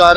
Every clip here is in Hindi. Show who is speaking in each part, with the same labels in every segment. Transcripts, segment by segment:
Speaker 1: 4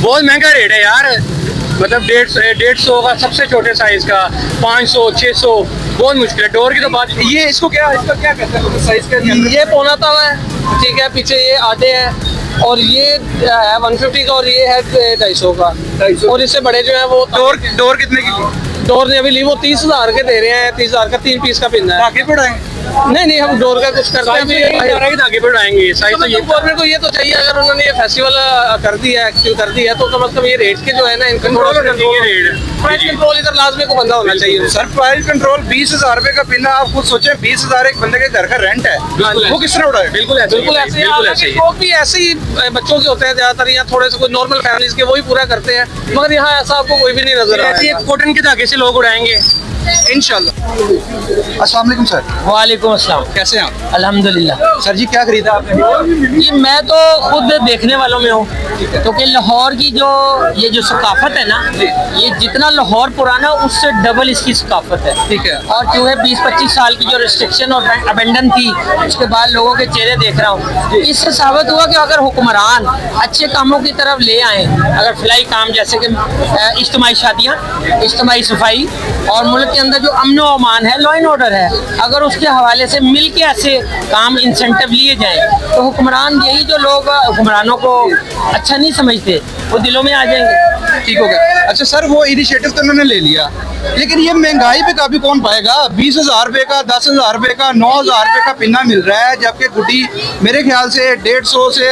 Speaker 2: बहुत महंगा रेट है यार, मतलब 150 का सबसे छोटे साइज का, 500 600, बहुत मुश्किल है। डोर की तो बात,
Speaker 3: ये इसको क्या कहते हैं साइज के?
Speaker 4: ये पौना तवा है, ठीक है, पीछे ये आटे हैं, और ये है 150 का, और ये है 250 का, और इससे बड़े जो है वो
Speaker 3: डोर कितने की?
Speaker 4: डोर ने अभी ली वो 30,000 के दे रहे हैं, 30,000 का 3 पीस का पिन है।
Speaker 3: आगे बढ़ाएंगे?
Speaker 4: नहीं, हम डोर का कुछ करते हैं अभी।
Speaker 2: आगे बढ़ाएंगे साइज तो ये
Speaker 4: गवर्नमेंट को ये तो चाहिए, अगर उन्होंने ये फेस्टिवल कर दिया है, एक्टिव कर दिया है, तो कम से कम ये रेट के जो है ना, इनका थोड़ा सा प्राइस कंट्रोल इधर लाजमी को बंदा होना चाहिए।
Speaker 3: सर प्राइस कंट्रोल, 20,000 रुपए का पिन है, आप खुद सोचें 20,000 एक बंदे के घर का रेंट है, वो किस तरह उड़ाए?
Speaker 4: बिल्कुल ऐसे ही लोग भी ऐसे ही बच्चों के होते हैं ज्यादातर, या थोड़े से कोई नॉर्मल फैमिलीज के, वही पूरा करते हैं, मगर यहाँ ऐसा आपको कोई भी नहीं नजर आ रहा है।
Speaker 2: कॉटन के धागे से लोग उड़ाएंगे
Speaker 3: इंशाल्लाह। अस्सलाम वालेकुम सर,
Speaker 5: वालेकुम अस्सलाम।
Speaker 3: कैसे हैं आप?
Speaker 5: अल्हम्दुलिल्लाह।
Speaker 3: सर जी क्या खरीदा आपने?
Speaker 5: ये मैं तो खुद देखने वालों में हूँ, क्योंकि लाहौर की ये जो सकाफत है ना, ये जितना लाहौर पुराना उससे डबल इसकी सकाफत है।
Speaker 3: ठीक है।
Speaker 5: और जो है 20-25 साल की जो रिस्ट्रिक्शन और अबेंडन थी, उसके बाद लोगों के चेहरे देख रहा हूँ, इससे साबित हुआ कि अगर हुक्मरान अच्छे कामों की तरफ ले आए, अगर फलाई काम जैसे कि इज्तिमाई शादियाँ, इज्तिमाई सफाई, और मुल्क के अंदर जो अमन व अमान है, लॉ एंड ऑर्डर है, अगर उसके हवाले से मिल के ऐसे काम इंसेंटिव लिए जाएं, तो हुक्मरान, यही जो लोग हुक्मरानों को अच्छा नहीं समझते, वो दिलों में आ जाएंगे।
Speaker 3: ठीक हो गया। अच्छा सर, वो इनिशिएटिव तो उन्होंने ले लिया, लेकिन ये महंगाई पे काफी कौन पाएगा? 20,000 रुपए का, 10,000 रुपए का, 9,000 रुपए का पिन्ना मिल रहा है, जबकि गुड्डी मेरे ख्याल से 150 से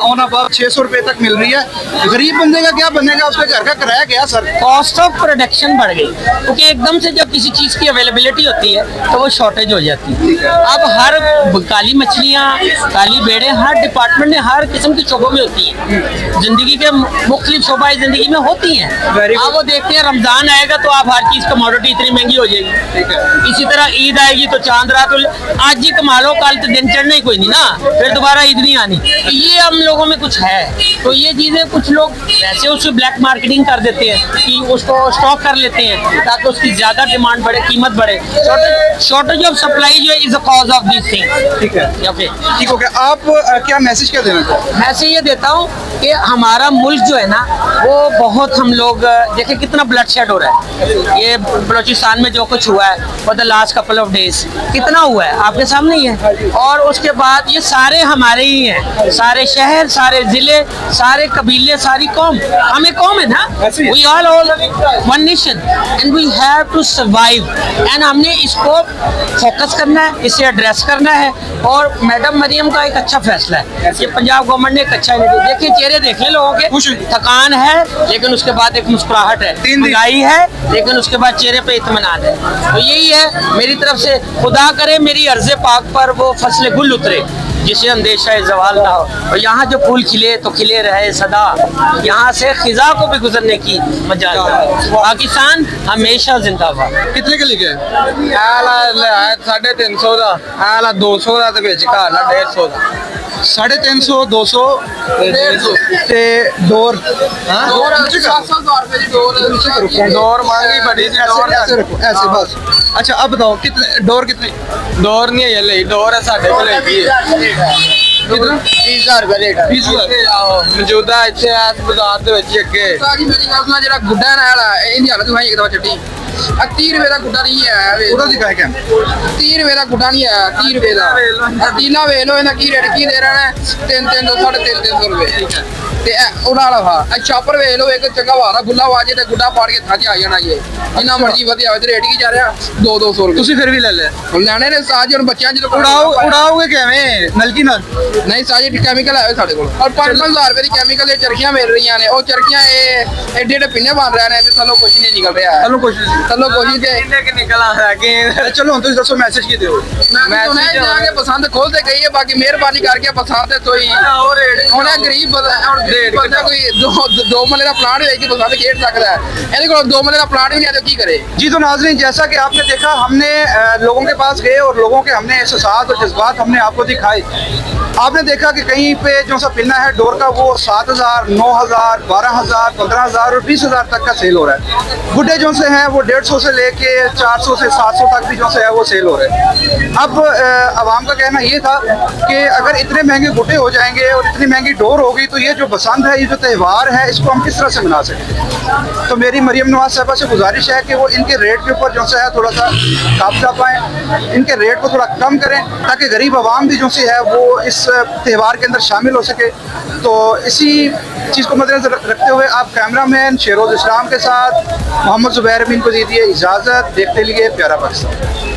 Speaker 3: ऑन अबव 600 रुपए तक मिल रही है। गरीब बंदे का क्या बनेगा? उसके घर का किराया क्या सर?
Speaker 5: कॉस्ट ऑफ प्रोडक्शन बढ़ गई, क्योंकि एकदम से जब किसी चीज़ की अवेलेबिलिटी होती है तो वो शॉर्टेज हो जाती है। अब हर काली मछलियाँ, काली बेड़े हर डिपार्टमेंट में हर किस्म की शोबों में होती हैं, जिंदगी के मुख्तलिफ शोबाए जिंदगी में होती हैं। अब वो देखते हैं रमज़ान आएगा तो आप हर चीज़ कमोडिटी इतनी महंगी हो जाएगी,
Speaker 3: ठीक है।
Speaker 5: इसी तरह ईद आएगी तो चांद रात आज ही कमा लो, कल तो दिन चढ़ना ही कोई नहीं ना, फिर दोबारा ईद नहीं आनी। तो ये हम लोगों में कुछ है, तो ये चीज़ें कुछ लोग वैसे उससे ब्लैक मार्केटिंग कर देते हैं कि उसको स्टॉक कर लेते हैं ताकि उसकी ज़्यादा डिमांड बढ़े, कीमत बढ़े। शॉर्टेज ऑफ सप्लाई जो है is a cause of this thing.
Speaker 3: ठीक है,
Speaker 5: या फिर
Speaker 3: ठीक हो गया। आप क्या मैसेज क्या देना चाहते हैं?
Speaker 5: ऐसे ये देता हूँ कि हमारा मुल्क जो है ना, वो बहुत, हम लोग देखें कितना ब्लड शेड हो रहा है। ये बलूचिस्तान में जो कुछ हुआ है for the last couple of days, कितना हुआ है आपके सामने ही है। और उसके बाद ये सारे हमारे ही हैं, सारे शहर, सारे जिले, सारे कबीले, सारी कौम, हम एक कौम है ना, we all one nation and we have to survive. And हमने इसको फोकस करना है, इसे एड्रेस करना है। और मैडम मरियम का एक अच्छा फैसला है, ये पंजाब गवर्नमेंट ने एक अच्छा, देखिए चेहरे देख ले लोगों के, थकान है लेकिन उसके बाद एक मुस्कुराहट है, महंगाई है लेकिन उसके बाद चेहरे पे इत्मीनान है। तो यही है मेरी तरफ से, खुदा करे मेरी अर्ज़े पाक पर वो फसले गुल उतरे जिसे अंदेशा जवाल ना हो, और यहाँ जो फूल खिले तो खिले रहे सदा, यहाँ से खिजा को भी गुजरने की मजाल ना हो। पाकिस्तान हमेशा जिंदाबाद।
Speaker 3: कितने के लिखे?
Speaker 4: 350 ਦਾ, 200 ਦਾ ਤੇ ਵਿੱਚ ਘਰ ਨਾ 150 ਦਾ।
Speaker 3: 350, 200 ਤੇ डोर।
Speaker 4: डोर महंगी बड़ी सी डोर
Speaker 3: ऐसे रखो, ऐसे बस। अच्छा अब बताओ कितने डोर? कितने
Speaker 4: डोर नहीं है ले, डोर है ਸਾਡੇ ਕੋਲ ਹੈਗੀ ਹੈ।
Speaker 3: कितना?
Speaker 4: 20,000 ਰੁਪਏ ਰੇਟ ਹੈ।
Speaker 3: 20,000
Speaker 4: ਆਹੋ ਮੌਜੂਦਾ ਇੱਥੇ ਆ ਬਾਜ਼ਾਰ ਦੇ ਵਿੱਚ ਅੱਗੇ।
Speaker 6: ਸਾਡੀ ਮੇਰੀ ਗੱਲ ਸੁਣਾ, ਜਿਹੜਾ ਗੁੱਡਾ ਹੈ ਨਾ ਵਾਲਾ, ਇਹਦੀ ਹਾਲਤ ਭਾਈ ਇੱਕ ਦਫਾ ਚੱਟੀ। 30 ਰੁਪਏ ਦਾ ਗੁੱਡਾ ਨਹੀਂ ਹੈ ਵੇ,
Speaker 3: पूरा दिखाए क्या?
Speaker 6: 30 ਰੁਪਏ ਦਾ ਗੁੱਡਾ ਨਹੀਂ ਹੈ, 30 ਰੁਪਏ ਦਾ ਅਕੀਲਾ ਵੇਖ ਲਓ, ਇਹਦਾ ਕੀ ਰੇਟ ਕੀ ਦੇ ਰਹੇ ਨੇ? 300 350 ਰੁਪਏ। ਤੇ ਉਹਨਾਂ ਵਾਲਾ ਵਾ ਚਾਪਰ ਵੇਖ ਲਓ, ਇੱਕ ਚੰਗਾ ਵਾਰਾ ਗੁੱਲਾ ਵਾਜੇ ਤੇ ਗੁੱਡਾ ਪਾੜ ਕੇ ਥੱਜ ਆ ਜਾਣਾ। ਇਹ ਜਿੰਨਾ ਮਰਜੀ ਵਧਿਆ ਹੋਵੇ ਤੇ ਰੇਟ ਕੀ ਜਾ ਰਿਹਾ 200 ਰੁਪਏ।
Speaker 3: ਤੁਸੀਂ ਫਿਰ ਵੀ ਲੈ ਲੈ।
Speaker 6: ਹੁਣ ਲੈਣੇ ਨੇ ਸਾਜ, ਹੁਣ ਬੱਚਿਆਂ ਜਦੋਂ
Speaker 3: ਉਡਾਓਗੇ ਕਿਵੇਂ? ਨਲਕੀ ਨਾਲ?
Speaker 6: ਨਹੀਂ ਸਾਜ ਕੈਮੀਕਲ ਆਏ ਸਾਡੇ ਕੋਲ, ਔਰ 5,000 ਰੁਪਏ ਦੀ ਕੈਮੀਕਲ ਦੇ ਚਰਖੀਆਂ ਮਿਲ ਰਹੀਆਂ ਨੇ। ਉਹ ਚਰਖੀਆਂ ਇਹ ਏਡੇ ਏਡੇ ਪਿੰਨੇ ਬਣ ਰਹੇ ਨੇ ਤੇ ਥੱਲੋਂ ਕੁਝ ਨਹੀਂ ਨਿਕਲ ਰਿਹਾ।
Speaker 3: ਚਲੋ ਕੋਸ਼ਿਸ਼
Speaker 6: ਥੱਲੋਂ ਕੁਝ ਨਹੀਂ ਤੇ
Speaker 4: ਕਿ ਨਿਕਲ ਆ ਕਿ
Speaker 3: ਚਲੋ ਹੁਣ ਤੁਸੀਂ ਦੱਸੋ ਮੈਸੇਜ ਕੀ ਦਿਓ?
Speaker 6: ਮੈਂ ਸੁਣਿਆ ਕਿ ਪਸੰਦ ਖੋਲਦੇ ਗਈ ਹੈ, ਬਾਕੀ ਮਿਹਰਬਾਨੀ ਕਰਕੇ ਪਸੰਦ ਤੇ ਕੋਈ ਹੁਣ ਗਰੀਬ ਬੰਦਾ ਕੋਈ ਦੋ ਮਲੇ ਦਾ ਪਲਾਟ ਹੋਏ ਕਿ ਪਸੰਦ ਖੇਡ ਸਕਦਾ ਹੈ, ਇਹਦੇ ਕੋਲ 2 ਮਲੇ ਦਾ ਪਲਾਟ भी नहीं है तो की करे।
Speaker 3: जी तो नाज़रीन, जैसा कि आपने देखा, हमने लोगों के पास गए और लोगों के हमने एहसास और जज्बात हमने आपको दिखाए। आपने देखा कि कहीं पे जो सा पिन्ना है डोर का वो 7,000, 9,000, 12,000, 15,000 और 20,000 तक का सेल हो रहा है। गुड्डे जो से हैं वो 150 से लेके 400 से 700 तक भी जो है वो सेल हो रहे हैं। अब आवाम का कहना ये था कि अगर इतने महंगे गुड्डे हो जाएंगे और इतनी महंगी डोर होगी तो ये जो बसंत है, ये जो त्यौहार है, इसको हम किस तरह से मना सकते हैं। तो मेरी मरियम नवाज साहबा से गुजारिश है कि वो इनके रेट के ऊपर जो है थोड़ा सा काबू पाएँ, इनके रेट को थोड़ा कम करें ताकि गरीब आवाम भी जो है वो इस त्यौहार के अंदर शामिल हो सके। तो इसी चीज़ को मद्देनजर रखते हुए आप कैमरामैन शेरोज इस्लाम के साथ मोहम्मद ज़ुबैर अमीन को दीजिए इजाज़त। देखते लिए प्यारा पाकिस्तान।